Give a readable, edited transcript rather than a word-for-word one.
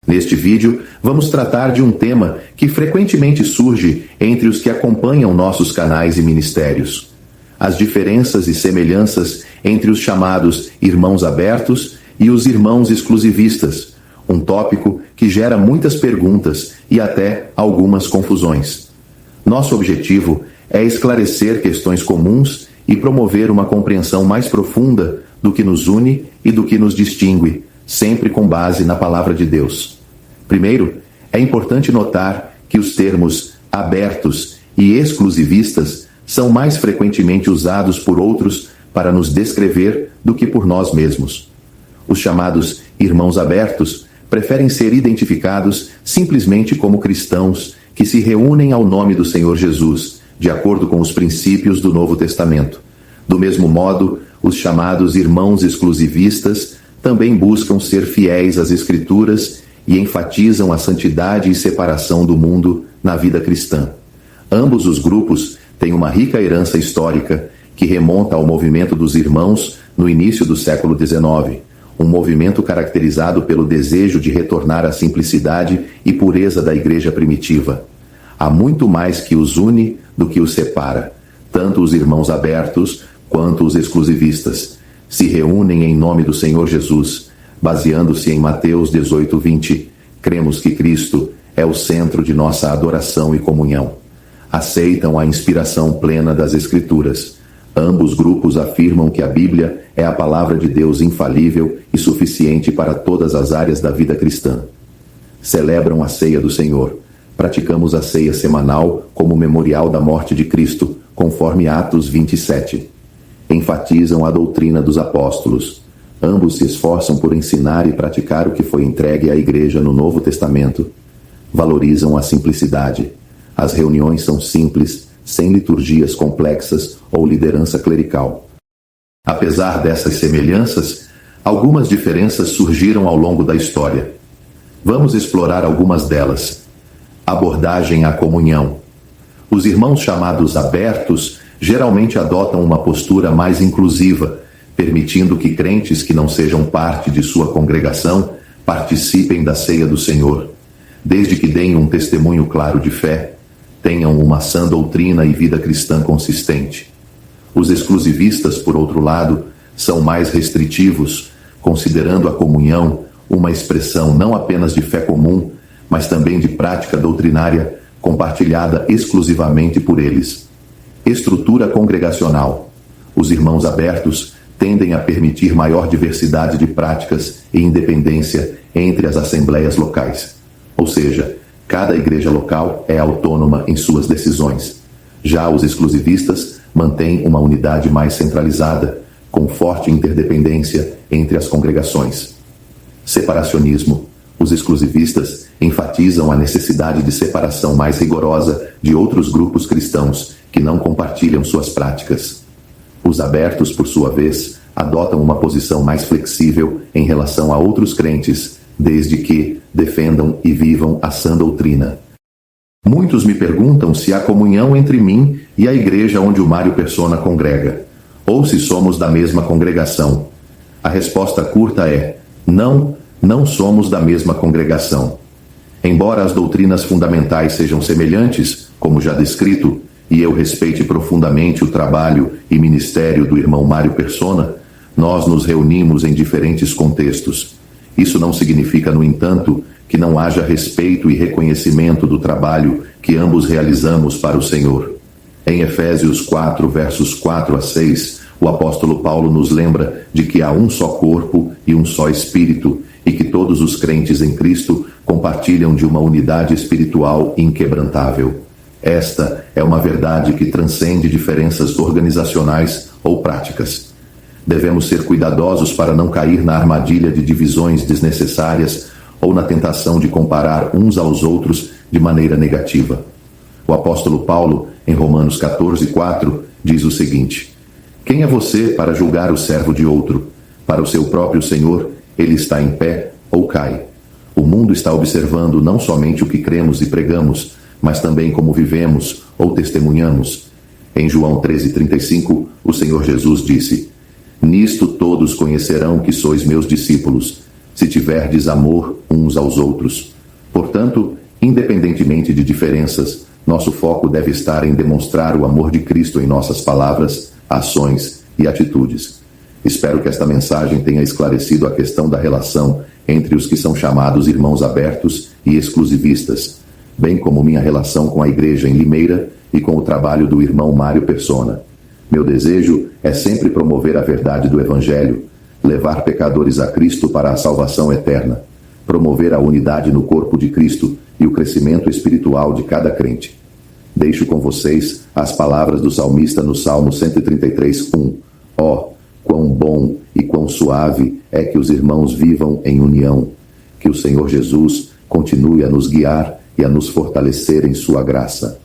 Neste vídeo, vamos tratar de um tema que frequentemente surge entre os que acompanham nossos canais e ministérios: as diferenças e semelhanças entre os chamados irmãos abertos e os irmãos exclusivistas, um tópico que gera muitas perguntas e até algumas confusões. Nosso objetivo é esclarecer questões comuns e promover uma compreensão mais profunda do que nos une e do que nos distingue, sempre com base na Palavra de Deus. Primeiro, é importante notar que os termos abertos e exclusivistas são mais frequentemente usados por outros para nos descrever do que por nós mesmos. Os chamados irmãos abertos preferem ser identificados simplesmente como cristãos que se reúnem ao nome do Senhor Jesus, de acordo com os princípios do Novo Testamento. Do mesmo modo, os chamados irmãos exclusivistas também buscam ser fiéis às Escrituras e enfatizam a santidade e separação do mundo na vida cristã. Ambos os grupos têm uma rica herança histórica que remonta ao movimento dos irmãos no início do século XIX, um movimento caracterizado pelo desejo de retornar à simplicidade e pureza da igreja primitiva. Há muito mais que os une do que os separa. Tanto os irmãos abertos quanto os exclusivistas se reúnem em nome do Senhor Jesus, baseando-se em Mateus 18:20. Cremos que Cristo é o centro de nossa adoração e comunhão. Aceitam a inspiração plena das Escrituras. Ambos grupos afirmam que a Bíblia é a palavra de Deus infalível e suficiente para todas as áreas da vida cristã. Celebram a ceia do Senhor. Praticamos a ceia semanal como memorial da morte de Cristo, conforme Atos 27. Enfatizam a doutrina dos apóstolos. Ambos se esforçam por ensinar e praticar o que foi entregue à Igreja no Novo Testamento. Valorizam a simplicidade. As reuniões são simples, sem liturgias complexas ou liderança clerical. Apesar dessas semelhanças, algumas diferenças surgiram ao longo da história. Vamos explorar algumas delas. Abordagem à comunhão. Os irmãos chamados abertos geralmente adotam uma postura mais inclusiva, permitindo que crentes que não sejam parte de sua congregação participem da ceia do Senhor, desde que deem um testemunho claro de fé, tenham uma sã doutrina e vida cristã consistente. Os exclusivistas, por outro lado, são mais restritivos, considerando a comunhão uma expressão não apenas de fé comum, mas também de prática doutrinária compartilhada exclusivamente por eles. Estrutura congregacional. Os irmãos abertos tendem a permitir maior diversidade de práticas e independência entre as assembleias locais. Ou seja, cada igreja local é autônoma em suas decisões. Já os exclusivistas mantêm uma unidade mais centralizada, com forte interdependência entre as congregações. Separacionismo. Os exclusivistas enfatizam a necessidade de separação mais rigorosa de outros grupos cristãos que não compartilham suas práticas. Os abertos, por sua vez, adotam uma posição mais flexível em relação a outros crentes, desde que defendam e vivam a sã doutrina. Muitos me perguntam se há comunhão entre mim e a igreja onde o Mário Persona congrega, ou se somos da mesma congregação. A resposta curta é: não somos da mesma congregação. Embora as doutrinas fundamentais sejam semelhantes, como já descrito, e eu respeite profundamente o trabalho e ministério do irmão Mário Persona, nós nos reunimos em diferentes contextos. Isso não significa, no entanto, que não haja respeito e reconhecimento do trabalho que ambos realizamos para o Senhor. Em Efésios 4, versos 4 a 6, o apóstolo Paulo nos lembra de que há um só corpo e um só Espírito, e que todos os crentes em Cristo compartilham de uma unidade espiritual inquebrantável. Esta é uma verdade que transcende diferenças organizacionais ou práticas. Devemos ser cuidadosos para não cair na armadilha de divisões desnecessárias ou na tentação de comparar uns aos outros de maneira negativa. O apóstolo Paulo, em Romanos 14:4, diz o seguinte: quem é você para julgar o servo de outro? Para o seu próprio Senhor, ele está em pé ou cai. O mundo está observando não somente o que cremos e pregamos, mas também como vivemos ou testemunhamos. Em João 13:35, o Senhor Jesus disse: nisto todos conhecerão que sois meus discípulos, se tiverdes amor uns aos outros. Portanto, independentemente de diferenças, nosso foco deve estar em demonstrar o amor de Cristo em nossas palavras, ações e atitudes. Espero que esta mensagem tenha esclarecido a questão da relação entre os que são chamados irmãos abertos e exclusivistas, bem como minha relação com a igreja em Limeira e com o trabalho do irmão Mário Persona. Meu desejo é sempre promover a verdade do Evangelho, levar pecadores a Cristo para a salvação eterna, promover a unidade no corpo de Cristo e o crescimento espiritual de cada crente. Deixo com vocês as palavras do salmista no Salmo 133:1. Ó, quão bom e quão suave é que os irmãos vivam em união. Que o Senhor Jesus continue a nos guiar e a nos fortalecer em sua graça.